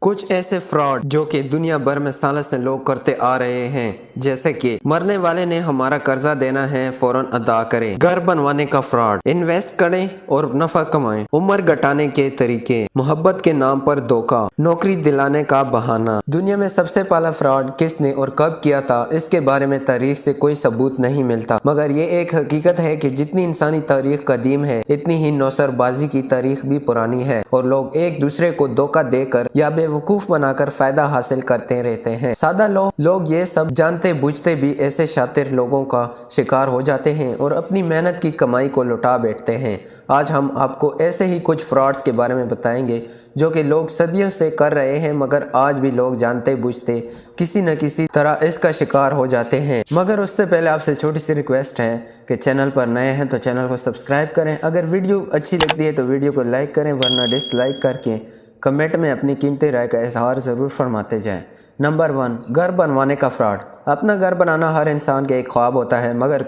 कुछ ऐसे फ्रॉड जो कि दुनिया भर में सालों से लोग करते आ रहे हैं, जैसे कि मरने वाले ने हमारा कर्जा देना है फौरन अदा करें, घर बनवाने का फ्रॉड, इन्वेस्ट करें और नफा कमाएं, उम्र घटाने के तरीके, मोहब्बत के नाम पर धोखा, नौकरी दिलाने का बहाना। दुनिया में सबसे पहला फ्रॉड किसने और कब किया था, इसके बारे में तारीख से कोई सबूत नहीं मिलता, मगर ये एक हकीकत है कि जितनी इंसानी तारीख कदीम है, इतनी ही नौसरबाजी की तारीख भी पुरानी है और लोग एक दूसरे को धोखा देकर या बेवकूफ बनाकर फायदा हासिल करते रहते हैं। सादा लोग ये सब जानते बूझते भी ऐसे शातिर लोगों का शिकार हो जाते हैं और अपनी मेहनत की कमाई को लुटा बैठते हैं। आज हम आपको ऐसे ही कुछ फ्रॉड्स के बारे में बताएंगे जो कि लोग सदियों से कर रहे हैं, मगर आज भी लोग जानते बूझते किसी न किसी तरह इसका शिकार हो जाते हैं। मगर उससे पहले आपसे छोटी सी रिक्वेस्ट है कि चैनल पर नए हैं तो चैनल को सब्सक्राइब करें। अगर वीडियो अच्छी लगती है तो वीडियो को लाइक करें, वरना डिसलाइक करके कमेंट में अपनी कीमती राय का इजहार ज़रूर फरमाते जाएं। नंबर 1, घर बनवाने का फ्रॉड। अपना घर बनाना हर इंसान के एक ख्वाब होता है, मगर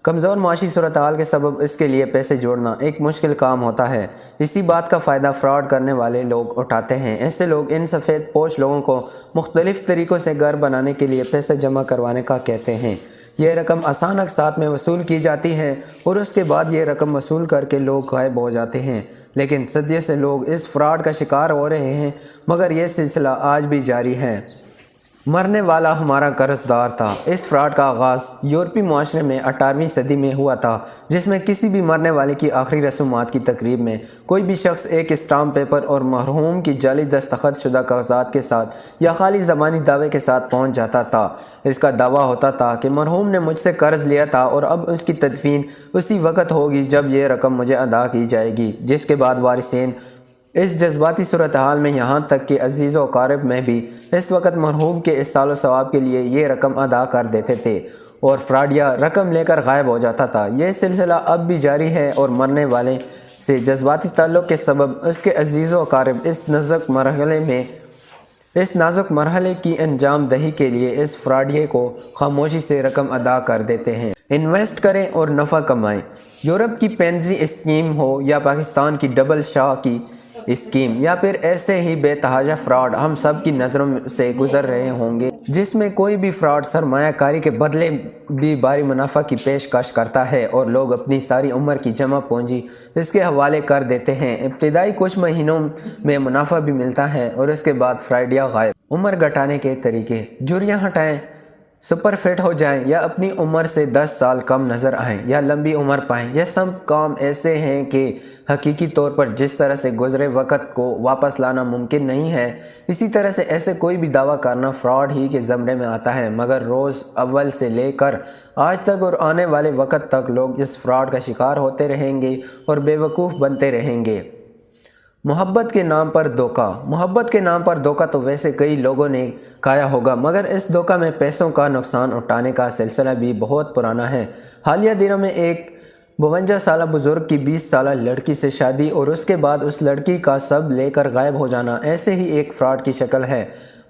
कमज़ोर माशी सूरत हाल के सबब इसके लिए पैसे जोड़ना एक मुश्किल काम होता है। इसी बात का फ़ायदा फ्रॉड करने वाले लोग उठाते हैं। ऐसे लोग इन सफ़ेद पोश लोगों को मुख्तलिफ़ तरीक़ों से घर बनाने के लिए पैसे जमा करवाने का कहते हैं। ये रकम अचानक साथ में वसूल की जाती है और उसके बाद ये रकम वसूल करके लोग गायब हो जाते हैं। लेकिन सदियों से लोग इस फ्रॉड का शिकार हो रहे हैं, मगर यह सिलसिला आज भी जारी है। मरने वाला हमारा कर्जदार था। इस फ्रॉड का आगाज़ यूरोपीय माशरे में 18वीं सदी में हुआ था, जिसमें किसी भी मरने वाले की आखिरी रसूमात की तकरीब में कोई भी शख्स एक स्टाम्प पेपर और मरहूम की जाली दस्तखत शुदा कागजात के साथ या खाली ज़बानी दावे के साथ पहुंच जाता था। इसका दावा होता था कि मरहूम ने मुझसे कर्ज लिया था और अब उसकी तदफीन उसी वक्त होगी जब यह रकम मुझे अदा की जाएगी, जिसके बाद वारिसेन इस जज्बाती सूरत हाल में यहाँ तक कि अजीज़ व क़ारिब में भी इस वक्त मरहूम के इस सालो सवाब के लिए ये रकम अदा कर देते थे और फ्रॉडिया रकम लेकर गायब हो जाता था। यह सिलसिला अब भी जारी है और मरने वाले से जज्बाती ताल्लुक़ के सबब उसके अजीज़ व क़ारिब इस नाजुक मरहले की अंजाम दही के लिए इस फ्रॉडिये को खामोशी से रकम अदा कर देते हैं। इन्वेस्ट करें और नफ़ा कमाएं। यूरोप की पेंजी स्कीम हो या पाकिस्तान की डबल शाह की स्कीम या फिर ऐसे ही बेतहाजा फ्रॉड हम सब की नज़रों से गुजर रहे होंगे, जिसमें कोई भी फ्रॉड सरमायाकारी के बदले भी भारी मुनाफा की पेशकश करता है और लोग अपनी सारी उम्र की जमा पूंजी इसके हवाले कर देते हैं। इब्तिदाई कुछ महीनों में मुनाफा भी मिलता है और उसके बाद फ्रॉडिया गायब। उम्र घटाने के तरीके। झुर्रियाँ हटाएं, सुपर फिट हो जाएं या अपनी उम्र से 10 साल कम नज़र आएं या लंबी उम्र पाएं, यह सब काम ऐसे हैं कि हकीकी तौर पर जिस तरह से गुजरे वक़्त को वापस लाना मुमकिन नहीं है, इसी तरह से ऐसे कोई भी दावा करना फ्रॉड ही के ज़मरे में आता है। मगर रोज़ अव्वल से लेकर आज तक और आने वाले वक़्त तक लोग इस फ्रॉड का शिकार होते रहेंगे और बेवकूफ़ बनते रहेंगे। मोहब्बत के नाम पर धोखा। मोहब्बत के नाम पर धोखा तो वैसे कई लोगों ने खाया होगा, मगर इस धोखा में पैसों का नुकसान उठाने का सिलसिला भी बहुत पुराना है। हालिया दिनों में एक 52 साल बुजुर्ग की 20 साल लड़की से शादी और उसके बाद उस लड़की का सब लेकर गायब हो जाना ऐसे ही एक फ्रॉड की शक्ल है।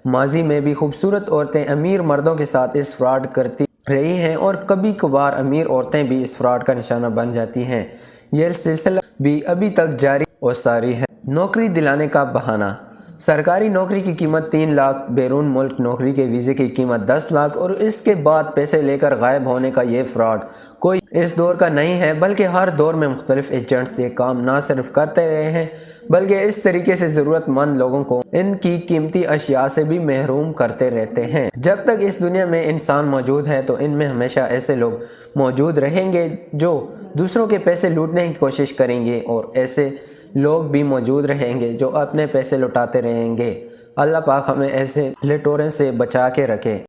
माजी में भी खूबसूरत औरतें अमीर मर्दों के साथ इस फ्रॉड करती रही हैं और कभी कभार अमीर औरतें भी इस फ्रॉड का निशाना बन जाती हैं। यह सिलसिला भी अभी तक जारी और सारी है। नौकरी दिलाने का बहाना। सरकारी नौकरी की कीमत 3 लाख, बैरून मुल्क नौकरी के वीज़े की कीमत 10 लाख और इसके बाद पैसे लेकर गायब होने का ये फ्रॉड कोई इस दौर का नहीं है, बल्कि हर दौर में मुख्तलिफ एजेंट्स ये काम ना सिर्फ करते रहे हैं, बल्कि इस तरीके से ज़रूरतमंद लोगों को इनकी कीमती अशिया से भी महरूम करते रहते हैं। जब तक इस दुनिया में इंसान मौजूद है तो इनमें हमेशा ऐसे लोग मौजूद रहेंगे जो दूसरों के पैसे लूटने की कोशिश करेंगे और ऐसे लोग भी मौजूद रहेंगे जो अपने पैसे लुटाते रहेंगे। अल्लाह पाक हमें ऐसे लेटोरें से बचा के रखे।